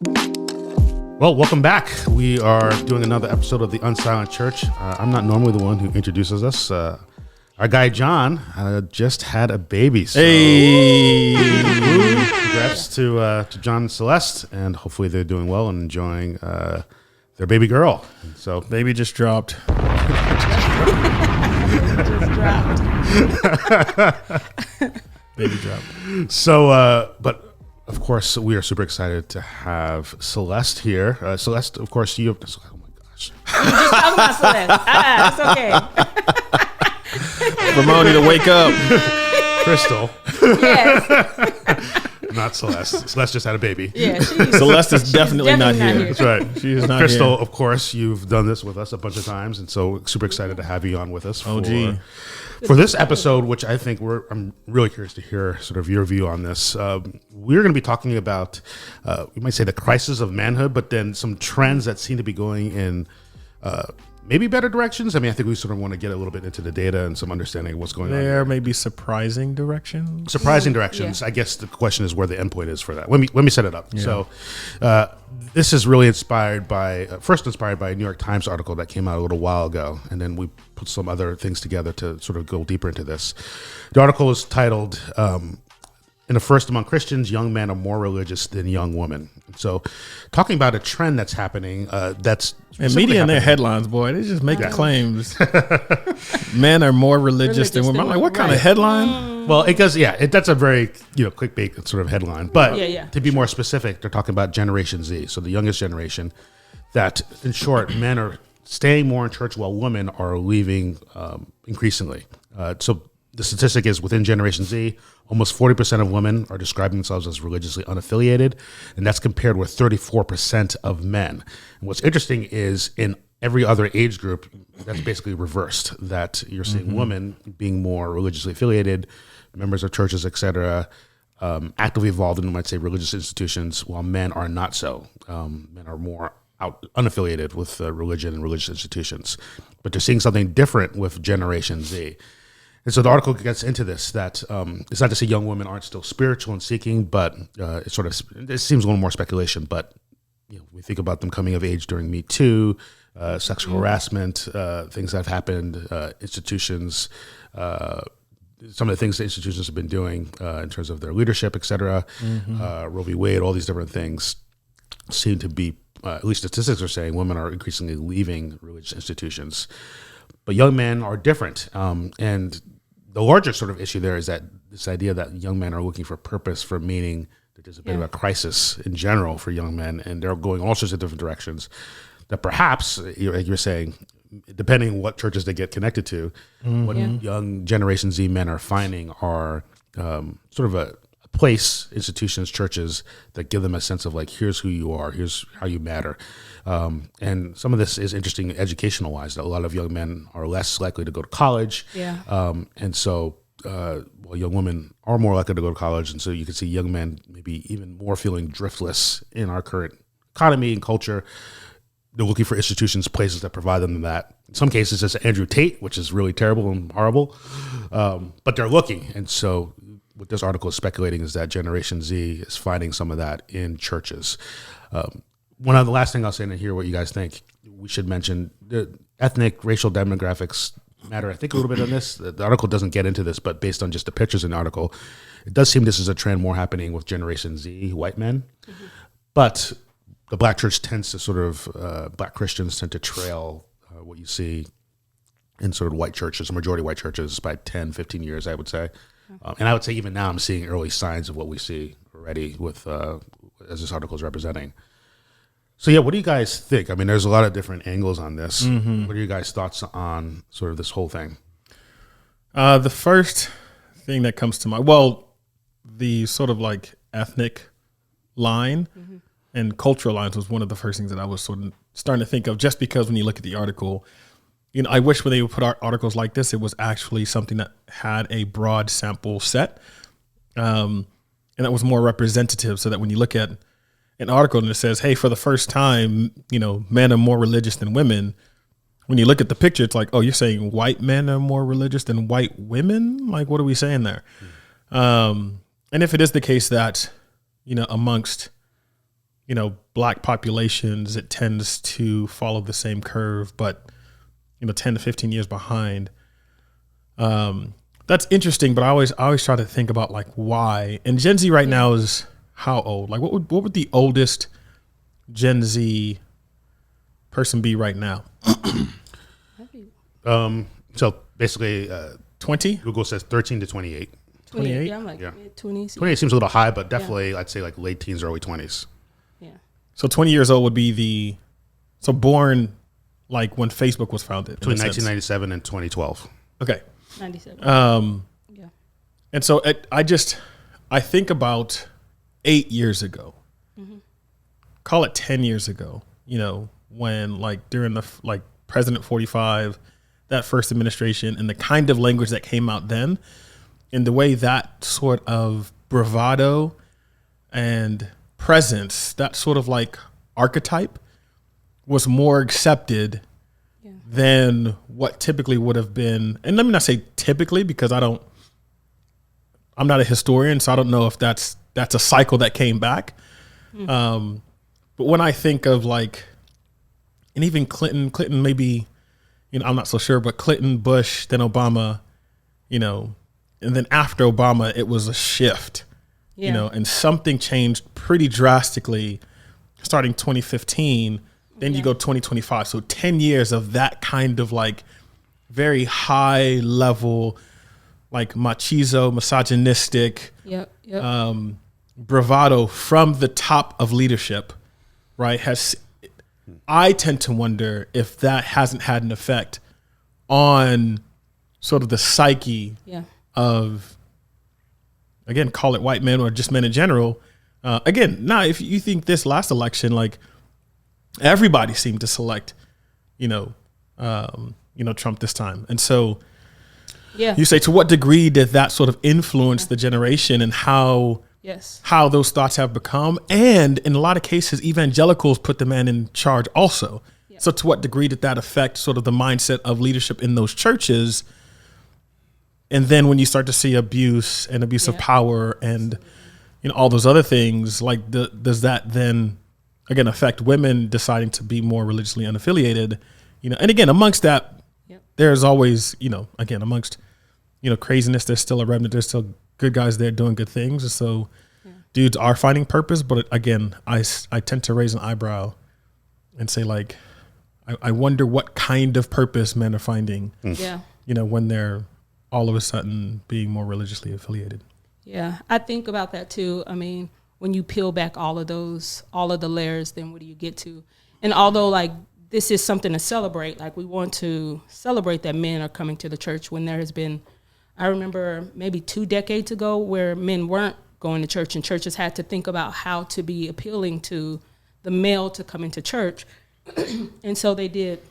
Well, welcome back. We are doing another episode of the Unsilent Church. I'm not normally the one who introduces us. Our guy John just had a baby. So hey! Congrats to John and Celeste, and hopefully they're doing well and enjoying their baby girl. So baby just dropped. Baby dropped. So, but of course, we are super excited to have Celeste here. Celeste, of course, you have. Oh my gosh! You just talking about Celeste. It's okay. Ramoni to wake up. Crystal. Yes. Not Celeste. Celeste just had a baby. Yeah. Celeste is definitely not here. That's right. She is not Crystal, here. of course, you've done this with us a bunch of times, and so super excited to have you on with us for this episode, which I think I'm really curious to hear sort of your view on this. We're going to be talking about, we might say, the crisis of manhood, but then some trends that seem to be going in maybe better directions. I mean, I think we sort of want to get a little bit into the data and some understanding of what's going on. There may be surprising directions. Surprising directions. Yeah. I guess the question is where the endpoint is for that. Let me set it up. Yeah. So this is really inspired by a New York Times article that came out a little while ago, and then we put some other things together to sort of go deeper into this. The article is titled, "In a First Among Christians, Young Men Are More Religious Than Young Women." So talking about a trend that's happening, that's and media in their headlines, boy, they just make claims. Men are more religious than women. I'm like, what kind of headline? Well, it goes, that's a very clickbait sort of headline. But to be more specific, they're talking about Generation Z, so the youngest generation. That, in short, men are staying more in church while women are leaving increasingly. So the statistic is within Generation Z, almost 40% of women are describing themselves as religiously unaffiliated, and that's compared with 34% of men. And what's interesting is in every other age group, that's basically reversed, that you're seeing women being more religiously affiliated, members of churches, et cetera, actively involved in, might say, religious institutions, while men are not so. Men are more unaffiliated with religion and religious institutions. But they're seeing something different with Generation Z. And so the article gets into this, that it's not to say young women aren't still spiritual and seeking, but it seems a little more speculation. But we think about them coming of age during Me Too, sexual harassment, things that have happened, institutions, some of the things that institutions have been doing in terms of their leadership, et cetera, Roe v. Wade, all these different things seem to be, at least statistics are saying, women are increasingly leaving religious institutions. But young men are different. And the larger sort of issue there is that this idea that young men are looking for purpose, for meaning, that there's a bit of a crisis in general for young men, and they're going all sorts of different directions. That perhaps, like you're saying, depending on what churches they get connected to, what young Generation Z men are finding are sort of a place, institutions, churches that give them a sense of like, here's who you are, here's how you matter. And some of this is interesting educational wise, that a lot of young men are less likely to go to college. And so young women are more likely to go to college. And so you can see young men maybe even more feeling driftless in our current economy and culture. They're looking for institutions, places that provide them that. In some cases, it's Andrew Tate, which is really terrible and horrible. But they're looking. And so what this article is speculating is that Generation Z is finding some of that in churches. One of the last thing I'll say, and hear what you guys think, we should mention the ethnic, racial demographics matter, I think, a little bit on this. The article doesn't get into this, but based on just the pictures in the article, it does seem this is a trend more happening with Generation Z, white men. But the black church tends to sort of, black Christians tend to trail what you see in sort of white churches, majority white churches, by 10, 15 years, I would say. And I would say even now I'm seeing early signs of what we see already with, as this article is representing. So what do you guys think? I mean, there's a lot of different angles on this. What are your guys' thoughts on sort of this whole thing? The first thing that comes to mind, well, the sort of like ethnic line and cultural lines was one of the first things that I was sort of starting to think of, just because when you look at the article, I wish when they would put out articles like this, it was actually something that had a broad sample set, and that was more representative, so that when you look at an article and it says, hey, for the first time, men are more religious than women. When you look at the picture, it's like, oh, you're saying white men are more religious than white women? Like, what are we saying there? And if it is the case that, amongst Black populations, it tends to follow the same curve, but 10 to 15 years behind. That's interesting, but I always try to think about like why. And Gen Z right now is how old? Like what would the oldest Gen Z person be right now? So basically 20? Google says 13 to 28. 28? Yeah, I'm like mid-20s. 28 seems a little high, but definitely I'd say like late teens, early 20s. Yeah. So 20 years old would be born like when Facebook was founded. Between 1997 and 2012. Okay. 97. Yeah. And so I think about 8 years ago, call it 10 years ago, when like during the like President 45, that first administration, and the kind of language that came out then, and the way that sort of bravado and presence, that sort of like archetype was more accepted than what typically would have been. And let me not say typically, because I'm not a historian, so I don't know if that's a cycle that came back. But when I think of like, and even Clinton maybe, I'm not so sure, but Clinton, Bush, then Obama, and then after Obama, it was a shift, and something changed pretty drastically starting 2015. Then you go 2025. So 10 years of that kind of like very high level, like machizo, misogynistic, bravado from the top of leadership, right? I tend to wonder if that hasn't had an effect on sort of the psyche of, again, call it white men or just men in general. If you think this last election, like everybody seemed to select, Trump this time. And so you say, to what degree did that sort of influence the generation and how those thoughts have become? And in a lot of cases, evangelicals put the man in charge also. Yeah. So to what degree did that affect sort of the mindset of leadership in those churches? And then when you start to see abuse of power and, all those other things, like does that then again affect women deciding to be more religiously unaffiliated? And again, amongst that, there's always, again, amongst, craziness, there's still a remnant, there's still good guys there doing good things. And so dudes are finding purpose. But again, I tend to raise an eyebrow and say, like, I wonder what kind of purpose men are finding, when they're all of a sudden being more religiously affiliated. Yeah, I think about that too. I mean, when you peel back all of the layers, then what do you get to? And although like this is something to celebrate, like we want to celebrate that men are coming to the church when there has been, I remember maybe 2 decades ago where men weren't going to church and churches had to think about how to be appealing to the male to come into church. And so they did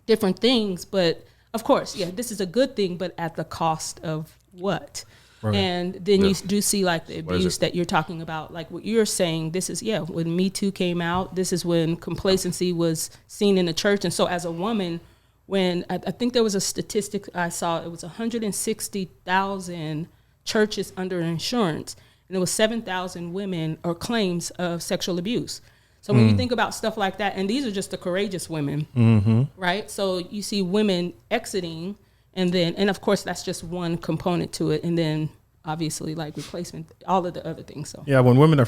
different things, but of course, this is a good thing, but at the cost of what? Right. And then you do see like the abuse that you're talking about, like what you're saying. This is, when Me Too came out, this is when complacency was seen in the church. And so as a woman, when I think there was a statistic I saw, it was 160,000 churches under insurance, and it was 7,000 women or claims of sexual abuse. So when you think about stuff like that, and these are just the courageous women, right? So you see women exiting, and of course that's just one component to it, and then obviously like replacement, all of the other things. So when women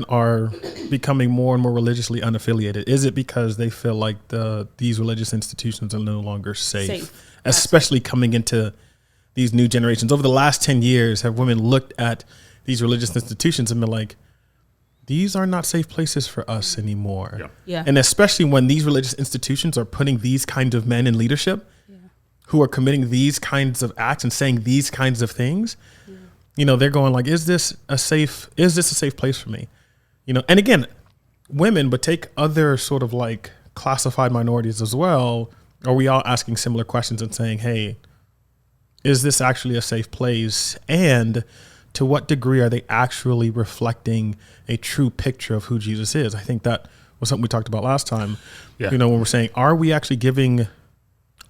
are becoming more and more religiously unaffiliated, is it because they feel like these religious institutions are no longer safe. Especially coming into these new generations? Over the last 10 years, have women looked at these religious institutions and been like, these are not safe places for us anymore? Yeah. And especially when these religious institutions are putting these kinds of men in leadership who are committing these kinds of acts and saying these kinds of things, they're going like, is this a safe place for me? And again, women, but take other sort of like classified minorities as well. Are we all asking similar questions and saying, hey, is this actually a safe place? And to what degree are they actually reflecting a true picture of who Jesus is? I think that was something we talked about last time. Yeah. When we're saying, are we actually giving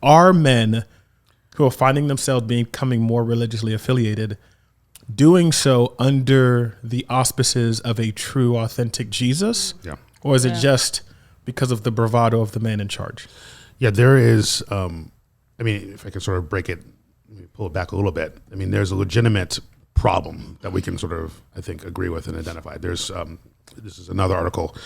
our men who are finding themselves becoming more religiously affiliated doing so under the auspices of a true, authentic Jesus? Yeah. Or is it just because of the bravado of the man in charge? Yeah, there is, I mean, if I can sort of break it, pull it back a little bit. I mean, there's a legitimate problem that we can sort of, I think, agree with and identify. There's, this is another article,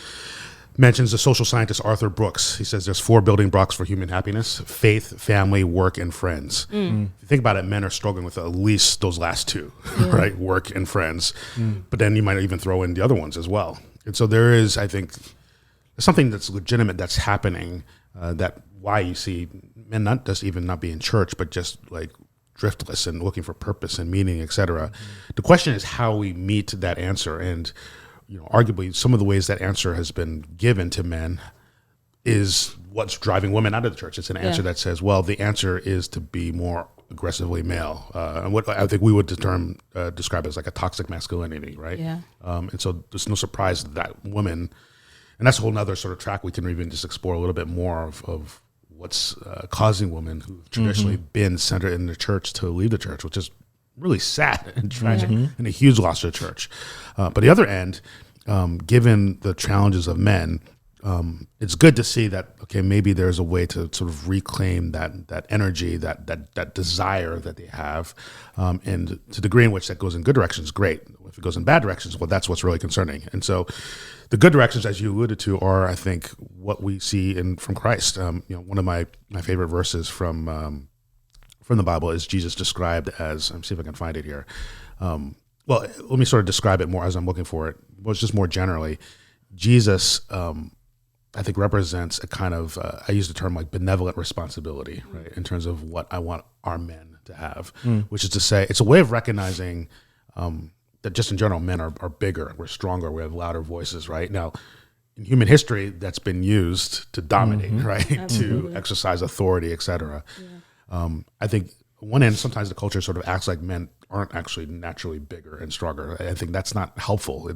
mentions the social scientist Arthur Brooks. He says there's 4 building blocks for human happiness: faith, family, work, and friends. If you think about it, men are struggling with at least those last 2, right? Work and friends. But then you might even throw in the other ones as well. And so there is, I think, something that's legitimate that's happening, that why you see men not just even not be in church, but just like driftless and looking for purpose and meaning, etc. The question is how we meet that answer. And arguably some of the ways that answer has been given to men is what's driving women out of the church. It's an answer that says, well, the answer is to be more aggressively male, and what I think we would describe as like a toxic masculinity, right? And so there's no surprise that women, and that's a whole nother sort of track we can even just explore a little bit more of what's causing women who've traditionally been centered in the church to leave the church, which is really sad and tragic and a huge loss to the church. But the other end, given the challenges of men, it's good to see that, okay, maybe there's a way to sort of reclaim that energy, that desire that they have, and to the degree in which that goes in good directions, great. If it goes in bad directions, well, that's what's really concerning. And so the good directions, as you alluded to, are, I think, what we see from Christ. One of my favorite verses from the Bible is Jesus described as, let me see if I can find it here. Well, let me sort of describe it more as I'm looking for it. Well, it's just more generally, Jesus, I think, represents a kind of, I use the term like benevolent responsibility, right, in terms of what I want our men to have, which is to say, it's a way of recognizing that just in general, men are bigger, we're stronger, we have louder voices, right? Now, in human history, that's been used to dominate, right, to exercise authority, et cetera. I think on one end, sometimes the culture sort of acts like men aren't actually naturally bigger and stronger. I think that's not helpful.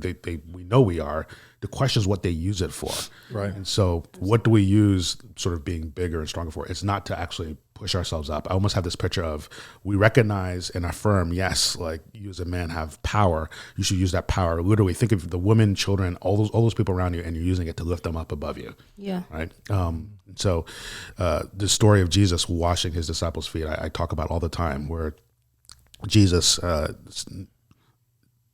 We know we are. The question is what they use it for. Right. And so what do we use sort of being bigger and stronger for? It's not to actually push ourselves up. I almost have this picture of, we recognize and affirm, yes, like you as a man have power. You should use that power. Literally think of the women, children, all those people around you, and you're using it to lift them up above you. Yeah. Right. So the story of Jesus washing his disciples' feet, I talk about all the time, where Jesus, in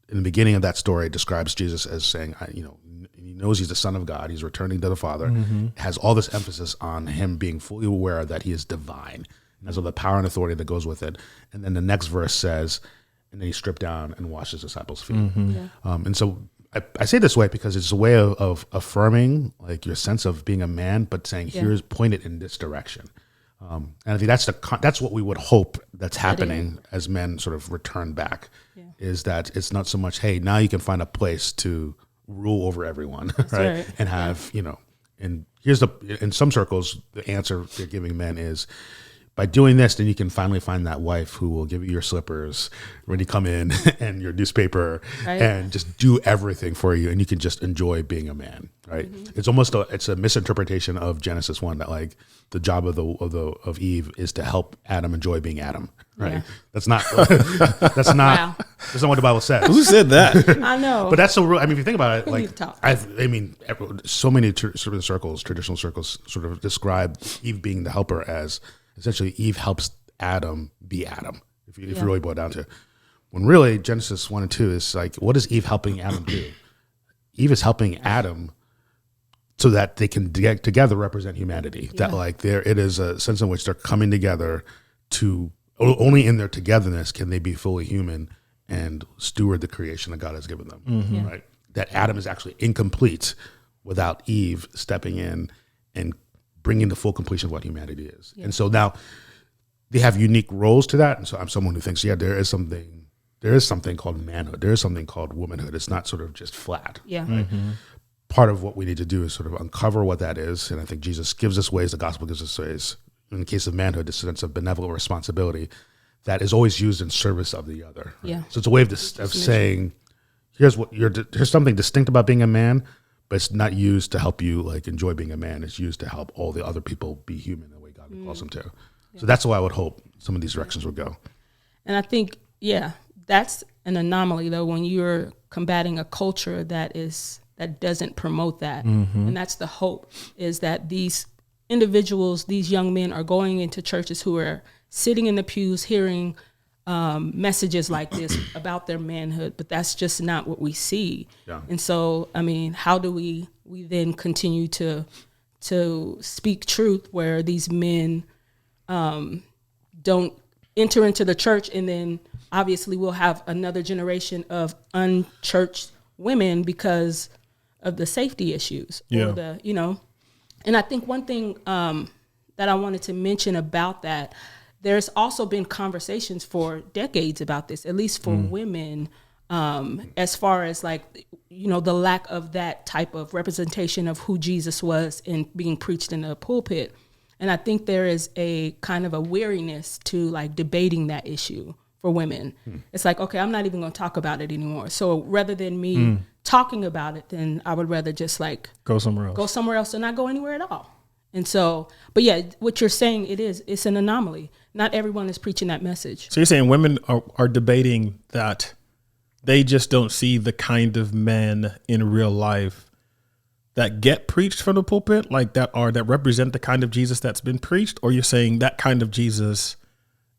the beginning of that story, describes Jesus as saying, he knows he's the Son of God. He's returning to the Father. Has all this emphasis on him being fully aware that he is divine, and so the power and authority that goes with it. And then the next verse says, and then he stripped down and washed his disciples' feet. And so I say this way because it's a way of affirming like your sense of being a man, but saying here's pointed in this direction. And I think that's what we would hope that's happening as men sort of return back, is that it's not so much, hey, now you can find a place to rule over everyone, right? And have, and here's in some circles, the answer they're giving men is, by doing this, then you can finally find that wife who will give you your slippers when you come in and your newspaper and just do everything for you, and you can just enjoy being a man, right? It's almost it's a misinterpretation of Genesis 1 that like the job of Eve is to help Adam enjoy being Adam, right? That's not that's not what the Bible says. Who said that? I know, but that's so real. I mean, if you think about it, like I mean, so many traditional circles sort of describe Eve being the helper as essentially Eve helps Adam be Adam, if you really boil it down to it. When really Genesis 1 and 2 is like, what is Eve helping Adam do? Eve is helping Adam so that they can together represent humanity. That like it is a sense in which they're coming together to, only in their togetherness can they be fully human and steward the creation that God has given them, right? That Adam is actually incomplete without Eve stepping in and bringing the full completion of what humanity is. And so now they have unique roles to that. And so I'm someone who thinks, there is something called manhood. There is something called womanhood. It's not sort of just flat. Right? Part of what we need to do is sort of uncover what that is. And I think Jesus gives us ways, the gospel gives us ways, in the case of manhood, the sense of benevolent responsibility that is always used in service of the other. Right? So it's a way of saying, here's something distinct about being a man, but it's not used to help you like enjoy being a man. It's used to help all the other people be human the way God calls them to. So that's why I would hope some of these directions would go. And I think, that's an anomaly though when you're combating a culture that doesn't promote that. And that's the hope, is that these individuals, these young men are going into churches who are sitting in the pews hearing messages like this about their manhood, but that's just not what we see. Yeah. And so, I mean, how do we then continue to speak truth where these men don't enter into the church, and then obviously we'll have another generation of unchurched women because of the safety issues or the, you know. And I think one thing that I wanted to mention about that, there's also been conversations for decades about this, at least for women, as far as like, you know, the lack of that type of representation of who Jesus was in being preached in the pulpit. And I think there is a kind of a weariness to like debating that issue for women. It's like, okay, I'm not even going to talk about it anymore. So rather than me talking about it, then I would rather just like go somewhere else and not go anywhere at all. And so, but yeah, what you're saying, it's an anomaly. Not everyone is preaching that message. So you're saying women are debating that they just don't see the kind of men in real life that get preached from the pulpit, like that represent the kind of Jesus that's been preached? Or you're saying that kind of Jesus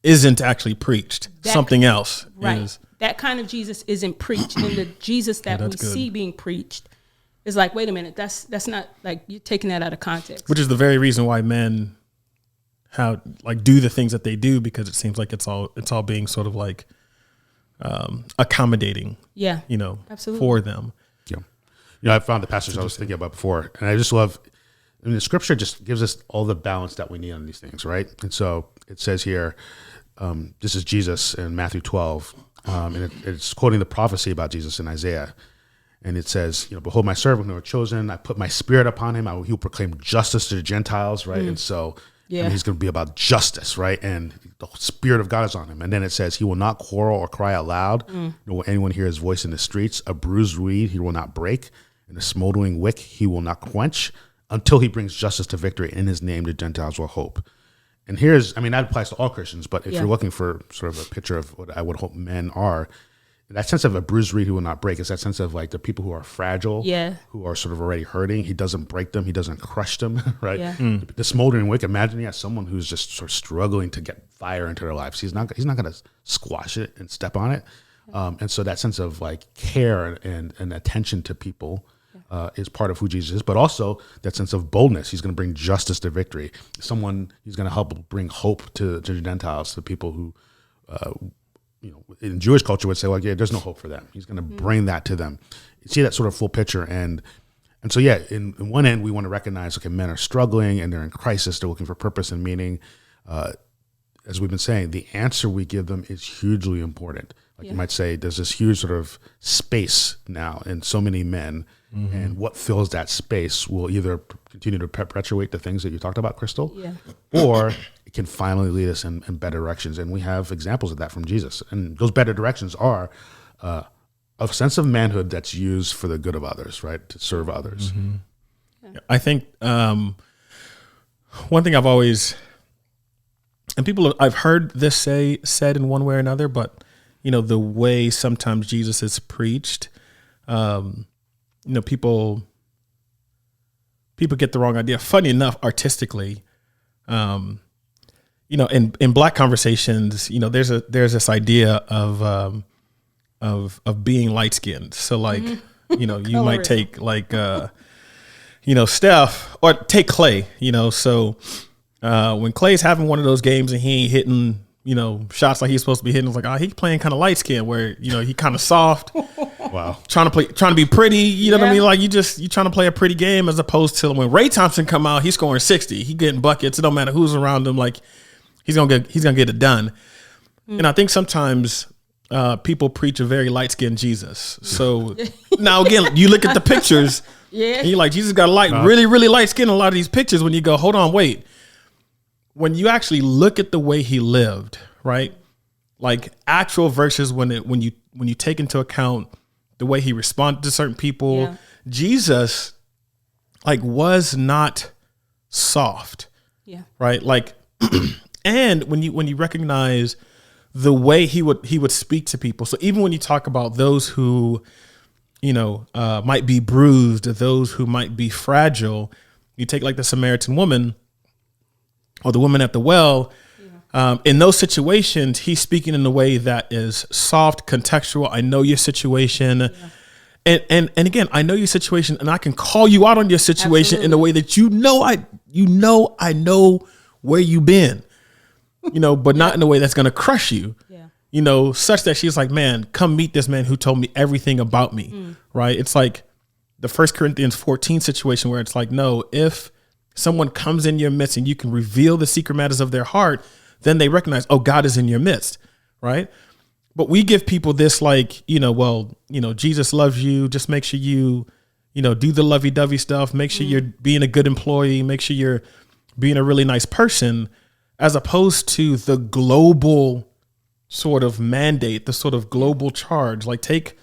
isn't actually preached, something else is. That kind of Jesus isn't preached, and the Jesus that we see being preached is like, wait a minute, that's not, like, you're taking that out of context. Which is the very reason why men do the things that they do, because it seems like it's all being sort of like accommodating. Yeah, you know, absolutely, for them. Yeah, you know, I found the passage I was thinking about before, and I just love. I mean, the scripture just gives us all the balance that we need on these things, right? And so it says here, this is Jesus in Matthew 12, and it's quoting the prophecy about Jesus in Isaiah. And it says, you know, behold, my servant who are chosen, I put my spirit upon him. He will proclaim justice to the Gentiles, right? And so and he's going to be about justice, right? And the spirit of God is on him. And then it says, he will not quarrel or cry out loud, nor will anyone hear his voice in the streets. A bruised reed he will not break, and a smoldering wick he will not quench, until he brings justice to victory. In his name, the Gentiles will hope. And that applies to all Christians, but if you're looking for sort of a picture of what I would hope men are, that sense of a bruised reed who will not break is that sense of like the people who are fragile, who are sort of already hurting. He doesn't break them. He doesn't crush them, right? Yeah. The smoldering wick, imagine someone who's just sort of struggling to get fire into their lives. He's not going to squash it and step on it. And so that sense of like care and attention to people is part of who Jesus is, but also that sense of boldness. He's going to bring justice to victory. He's going to help bring hope to the Gentiles, to people who, you know, in Jewish culture would say, like, yeah, there's no hope for them. He's going to bring that to them. You see that sort of full picture. And so, yeah, in one end, we want to recognize, okay, men are struggling and they're in crisis. They're looking for purpose and meaning. As we've been saying, the answer we give them is hugely important. Like you might say, there's this huge sort of space now in so many men, and what fills that space will either continue to perpetuate the things that you talked about, Crystal, or it can finally lead us in better directions. And we have examples of that from Jesus. And those better directions are a sense of manhood that's used for the good of others, right, to serve others. Yeah. I think one thing I've always, and I've heard this said in one way or another, but you know, the way sometimes Jesus is preached, you know, people get the wrong idea. Funny enough, artistically, you know, in Black conversations, you know, there's this idea of being light skinned. So like, you know, you might take like, you know, Steph, or take Clay, you know, so when Clay's having one of those games and he ain't hitting, you know, shots like he's supposed to be hitting, it's like, he's playing kind of light skinned, where, you know, he kind of soft. Wow. Trying to be pretty, you know what I mean? Like you trying to play a pretty game, as opposed to when Ray Thompson come out, he's scoring 60. He getting buckets. It don't matter who's around him. Like he's gonna get it done. And I think sometimes people preach a very light skinned Jesus. So now again, you look at the pictures, and you're like, Jesus got really, really light skin in a lot of these pictures. When you go, hold on, wait. When you actually look at the way he lived, right? Like actual versus when you take into account the way he responded to certain people, Jesus like was not soft. Yeah. Right? Like and when you recognize the way he would speak to people. So even when you talk about those who, might be bruised, or those who might be fragile, you take like the Samaritan woman or the woman at the well. In those situations, he's speaking in a way that is soft, contextual. I know your situation. Yeah. And again, I know your situation, and I can call you out on your situation in a way that I know where you've been, but not in a way that's going to crush you. Yeah. Such that she's like, man, come meet this man who told me everything about me. Right? It's like the 1 Corinthians 14 situation where it's like, no, if someone comes in your midst and you can reveal the secret matters of their heart, then they recognize, oh, God is in your midst, right? But we give people this Jesus loves you. Just make sure you, do the lovey-dovey stuff. Make sure you're being a good employee. Make sure you're being a really nice person, as opposed to the global sort of mandate, the sort of global charge. Like take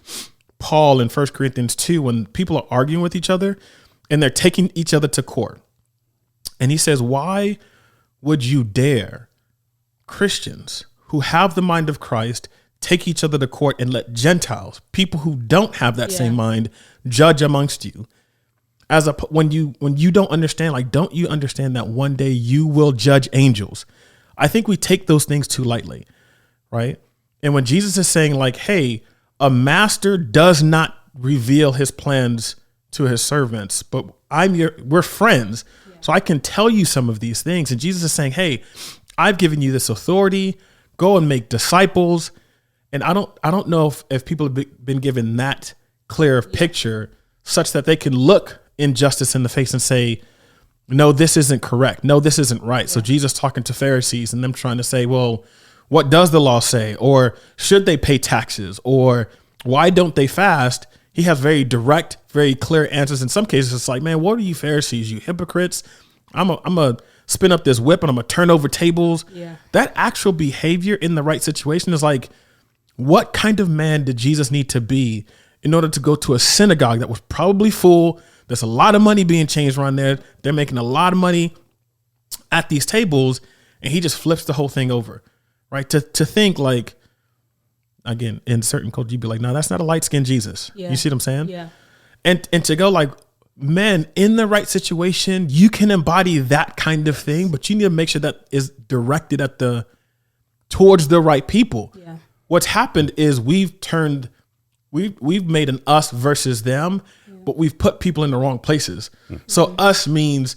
Paul in 1 Corinthians 2, when people are arguing with each other and they're taking each other to court. And he says, why would you dare, Christians who have the mind of Christ, take each other to court and let Gentiles, people who don't have that same mind, judge amongst you? When you don't understand, like, don't you understand that one day you will judge angels? I think we take those things too lightly, right? And when Jesus is saying like, hey, a master does not reveal his plans to his servants, but we're friends. Yeah. So I can tell you some of these things. And Jesus is saying, hey, I've given you this authority, go and make disciples. And I don't know if people have been given that clear of picture such that they can look injustice in the face and say, no, this isn't correct. No, this isn't right. Yeah. So Jesus talking to Pharisees and them trying to say, well, what does the law say? Or should they pay taxes? Or why don't they fast? He has very direct, very clear answers. In some cases, it's like, man, what are you Pharisees? You hypocrites. I'm a spin up this whip and I'm gonna turn over tables. Yeah. That actual behavior in the right situation is like, what kind of man did Jesus need to be in order to go to a synagogue that was probably full? There's a lot of money being changed around there. They're making a lot of money at these tables, and he just flips the whole thing over, right? To think like, again, in certain culture, you'd be like, no, that's not a light-skinned Jesus. Yeah. You see what I'm saying? Yeah. And to go like, men, in the right situation, you can embody that kind of thing, but you need to make sure that is directed towards the right people. Yeah. What's happened is we've made an us versus them, but we've put people in the wrong places. Mm-hmm. So us means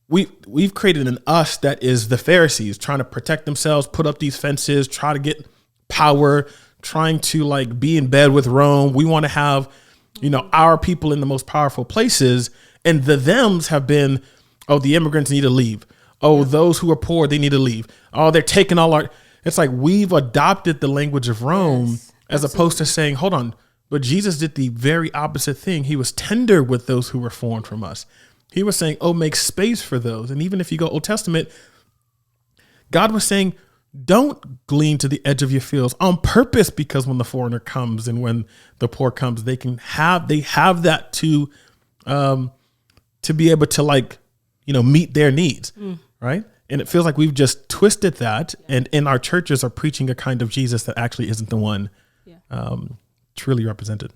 we've created an us that is the Pharisees trying to protect themselves, put up these fences, try to get power, trying to like be in bed with Rome. We want to have, our people in the most powerful places. And the thems have been, oh, the immigrants need to leave. Oh, those who are poor, they need to leave. Oh, they're taking all our, it's like we've adopted the language of Rome as opposed to saying, hold on, but Jesus did the very opposite thing. He was tender with those who were foreign from us. He was saying, oh, make space for those. And even if you go Old Testament, God was saying, don't glean to the edge of your fields on purpose, because when the foreigner comes and when the poor comes, they have that to be able to like, meet their needs. Right. And it feels like we've just twisted that. Yeah. And in our churches are preaching a kind of Jesus that actually isn't the one truly represented.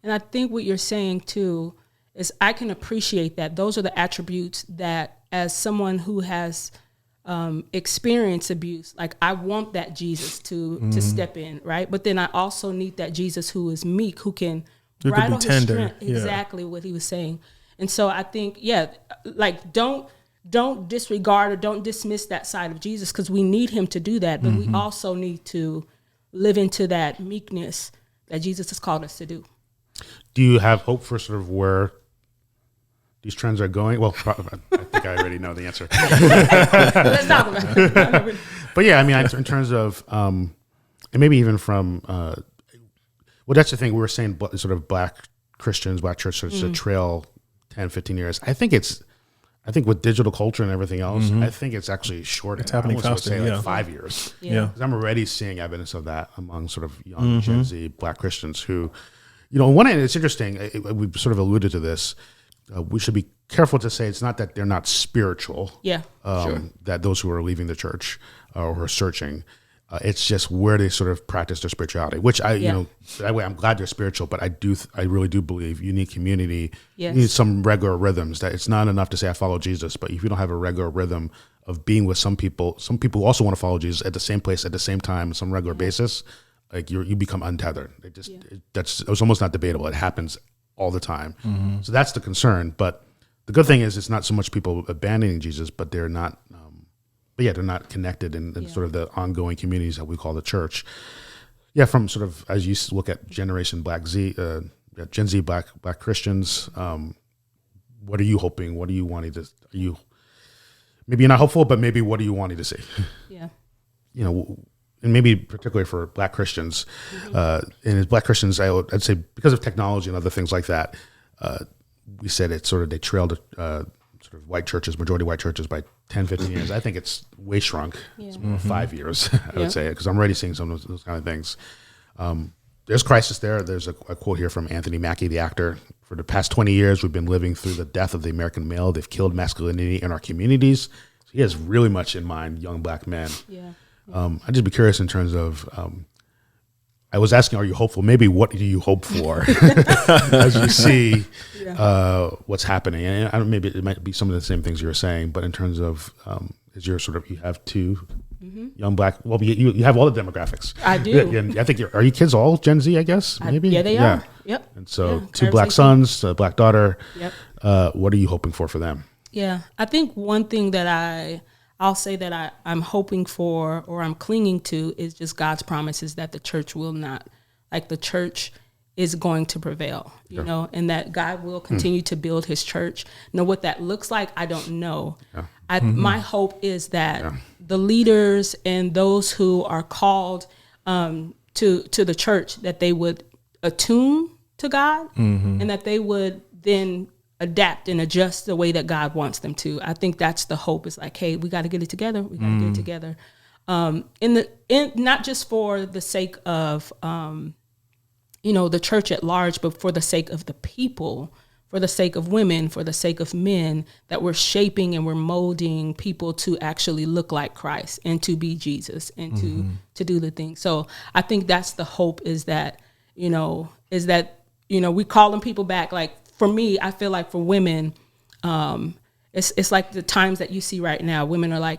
And I think what you're saying too is I can appreciate that. Those are the attributes that, as someone who has experienced abuse, like I want that Jesus to step in, right? But then I also need that Jesus who is meek, who can bridle his strength. Exactly what he was saying. And so I think, like don't disregard or don't dismiss that side of Jesus, because we need him to do that. But we also need to live into that meekness that Jesus has called us to do. Do you have hope for sort of where these trends are going? Well, I think I already know the answer. Let's talk about it. But yeah, I mean, in terms of, and maybe even from, well, that's the thing, we were saying sort of black Christians, black churches to trail 10, 15 years. I think with digital culture and everything else, I think it's actually shorter. It's happening faster. Say like 5 years. Yeah. Because I'm already seeing evidence of that among sort of young Gen Z black Christians who, on one hand, it's interesting. We've sort of alluded to this. We should be careful to say it's not that they're not spiritual. Yeah. That those who are leaving the church or who are searching, It's just where they sort of practice their spirituality, which that way I'm glad they're spiritual, but I really do believe you need community. Yes. You need some regular rhythms. That it's not enough to say I follow Jesus, but if you don't have a regular rhythm of being with some people who also want to follow Jesus at the same place at the same time on some regular basis, like you become untethered. It's almost not debatable. It happens all the time. Mm-hmm. So that's the concern. But the good thing is it's not so much people abandoning Jesus, but they're not. They're not connected in sort of the ongoing communities that we call the church. Yeah, from sort of as you look at Generation Gen Z Black Christians, what are you hoping? What are you wanting to? Maybe you're not hopeful, but maybe what are you wanting to see? Yeah, and maybe particularly for Black Christians, and as Black Christians, I'd say because of technology and other things like that, we said they trailed sort of majority white churches by 10, 15 years. I think it's way shrunk. It's 5 years, I would say, because I'm already seeing some of those kind of things. There's crisis there. There's a quote here from Anthony Mackie, the actor. For the past 20 years, we've been living through the death of the American male. They've killed masculinity in our communities. So he has really much in mind young Black men. Yeah. I'd just be curious in terms of, I was asking, are you hopeful? Maybe what do you hope for as you see what's happening? And maybe it might be some of the same things you were saying, but in terms of, you have two young Black, well, you have all the demographics. I do. I think are you kids all Gen Z, I guess, maybe? Yeah, they are. Yep. And so 2 Black sons, a Black daughter. Yep. What are you hoping for them? Yeah, I think one thing that I'll say that I'm hoping for or I'm clinging to is just God's promises that the church will not, the church is going to prevail, and that God will continue to build his church. Now, what that looks like, I don't know. Yeah. My hope is that the leaders and those who are called to the church, that they would attune to God and that they would then adapt and adjust the way that God wants them to. I think that's the hope. Is hey, we got to get it together. We got to get it together. Not just for the sake of, the church at large, but for the sake of the people, for the sake of women, for the sake of men, that we're shaping and we're molding people to actually look like Christ and to be Jesus and to do the thing. So I think that's the hope is that, we calling people back. For me, I feel like for women, it's like the times that you see right now. Women are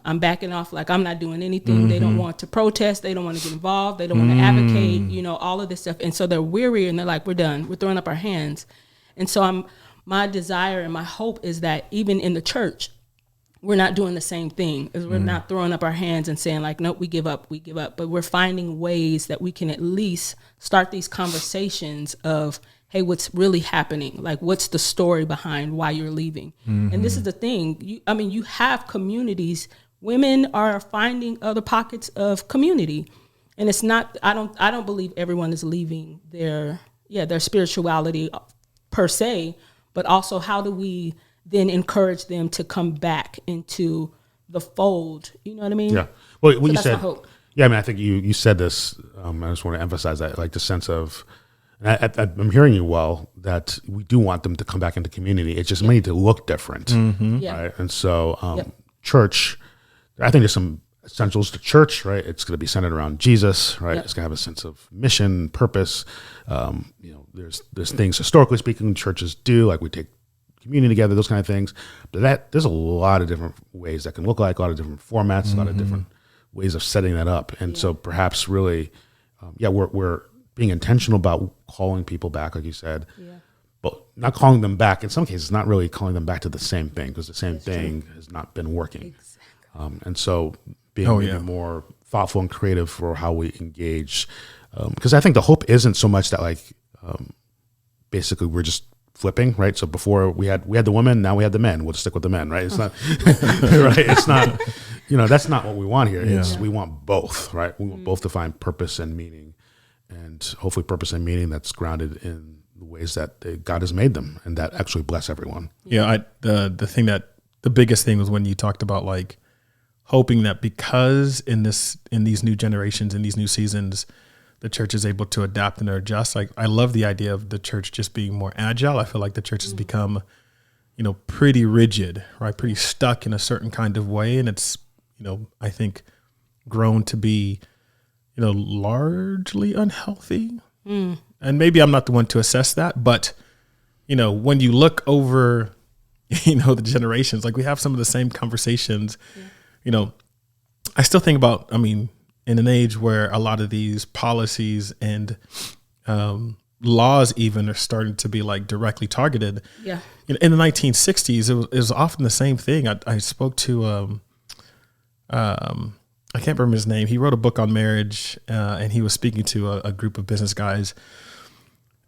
I'm backing off. I'm not doing anything. They don't want to protest. They don't want to get involved. They don't want to advocate, all of this stuff. And so they're weary and they're we're done. We're throwing up our hands. And so my desire and my hope is that even in the church, we're not doing the same thing. We're not throwing up our hands and saying nope, we give up. But we're finding ways that we can at least start these conversations of, hey, what's really happening? What's the story behind why you're leaving? And this is the thing. You have communities. Women are finding other pockets of community. And it's not, I don't believe everyone is leaving their spirituality per se, but also how do we then encourage them to come back into the fold? You know what I mean? Yeah. Well, when so you said, hope. Yeah, I think you said this, I just want to emphasize that, the sense of, and I'm hearing you well, that we do want them to come back into community. It's just made to look different. Right? And so church, I think there's some essentials to church, right? It's going to be centered around Jesus, right? It's going to have a sense of mission, purpose. There's things, historically speaking, churches do, we take communion together, those kind of things. But there's a lot of different ways that can look like, a lot of different formats, a lot of different ways of setting that up. And so perhaps really, we're being intentional about calling people back, like you said, but not calling them back. In some cases, not really calling them back to the same thing, because the same thing has not been working. Exactly. And so being more thoughtful and creative for how we engage, because I think the hope isn't so much that basically we're just flipping, right? So before we had the women, now we have the men. We'll just stick with the men, right? It's not right. It's not, that's not what we want here. It's we want both, right? We want both to find purpose and meaning. And hopefully purpose and meaning that's grounded in the ways that God has made them and that actually bless everyone. Yeah, the biggest thing was when you talked about hoping that because in these new generations, in these new seasons, the church is able to adapt and adjust. I love the idea of the church just being more agile. I feel like the church has become, pretty rigid, right? Pretty stuck in a certain kind of way. And it's, I think grown to be, largely unhealthy. And maybe I'm not the one to assess that, but, when you look over, the generations, like we have some of the same conversations, I still think about, in an age where a lot of these policies and laws even are starting to be like directly targeted. Yeah. In the 1960s, it was often the same thing. I spoke to, I can't remember his name. He wrote a book on marriage, and he was speaking to a group of business guys.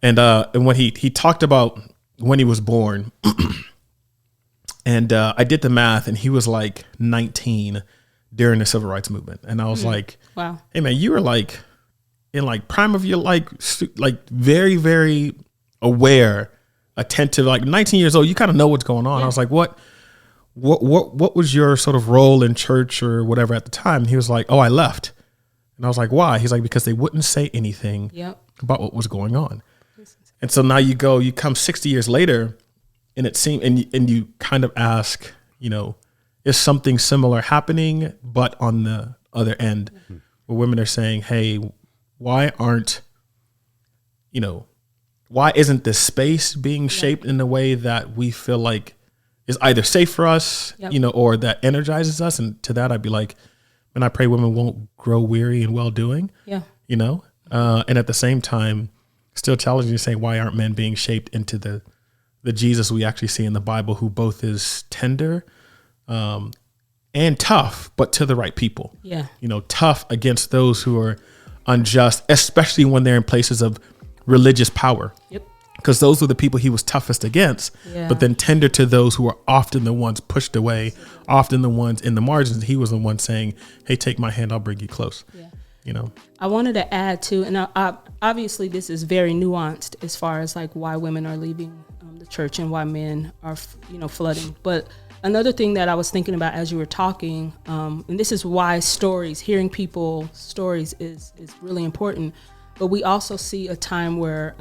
And when he talked about when he was born, and I did the math, and he was like 19 during the civil rights movement. And I was like, wow, hey man, you were like in like prime of your like very, very aware, attentive, like 19 years old, you kind of know what's going on. Yeah. I was like, what was your sort of role in church or whatever at the time? And he was like, oh, I left. And I was like, why? He's like, because they wouldn't say anything about what was going on. And so now you come 60 years later, and it seemed, and you kind of ask, is something similar happening, but on the other end, where women are saying, hey, why isn't this space being shaped in a way that we feel like is either safe for us, or that energizes us? And to that, I'd be like, and I pray women won't grow weary in well-doing, and at the same time, still challenging to say, why aren't men being shaped into the Jesus we actually see in the Bible, who both is tender, and tough, but to the right people. Yeah. Tough against those who are unjust, especially when they're in places of religious power. Yep. Because those were the people he was toughest against, but then tender to those who are often the ones pushed away, often the ones in the margins. He was the one saying, hey, take my hand, I'll bring you close. Yeah. I wanted to add too, and obviously this is very nuanced as far as like why women are leaving the church and why men are, flooding. But another thing that I was thinking about as you were talking, and this is why hearing people's stories is really important. But we also see a time where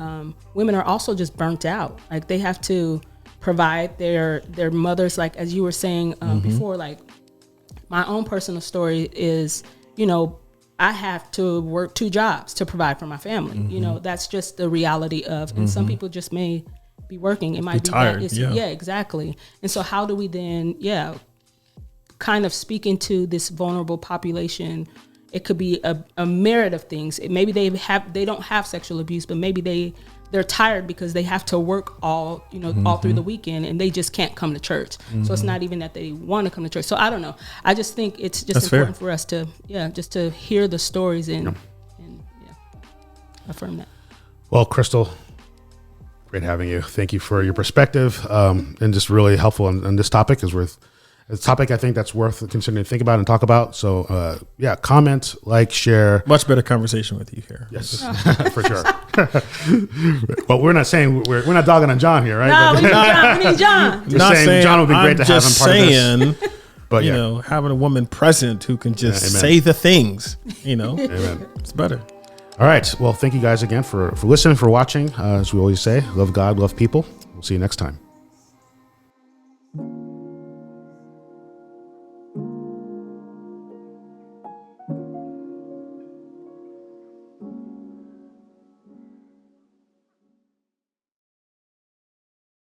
women are also just burnt out. Like they have to provide their mothers, like as you were saying before, like my own personal story is, I have to work 2 jobs to provide for my family. That's just the reality of, and some people just may be working. It might be tired. Exactly. And so how do we then, kind of speak into this vulnerable population? It could be a merit of things. Maybe they don't have sexual abuse, but maybe they're tired because they have to work all through the weekend and they just can't come to church. So it's not even that they want to come to church. So I don't know. I just think it's just important for us to just to hear the stories and affirm that. Well, Crystal, great having you. Thank you for your perspective, and just really helpful on this topic. It's a topic I think that's worth considering to think about and talk about. So, comment, like, share. Much better conversation with you here. Yes, for sure. Well, we're not saying we're not dogging on John here, right? No, we need John. Just saying John would be great to have him part of this. But having a woman present who can just say the things, Amen. It's better. All right. Well, thank you guys again for listening, for watching. As we always say, love God, love people. We'll see you next time.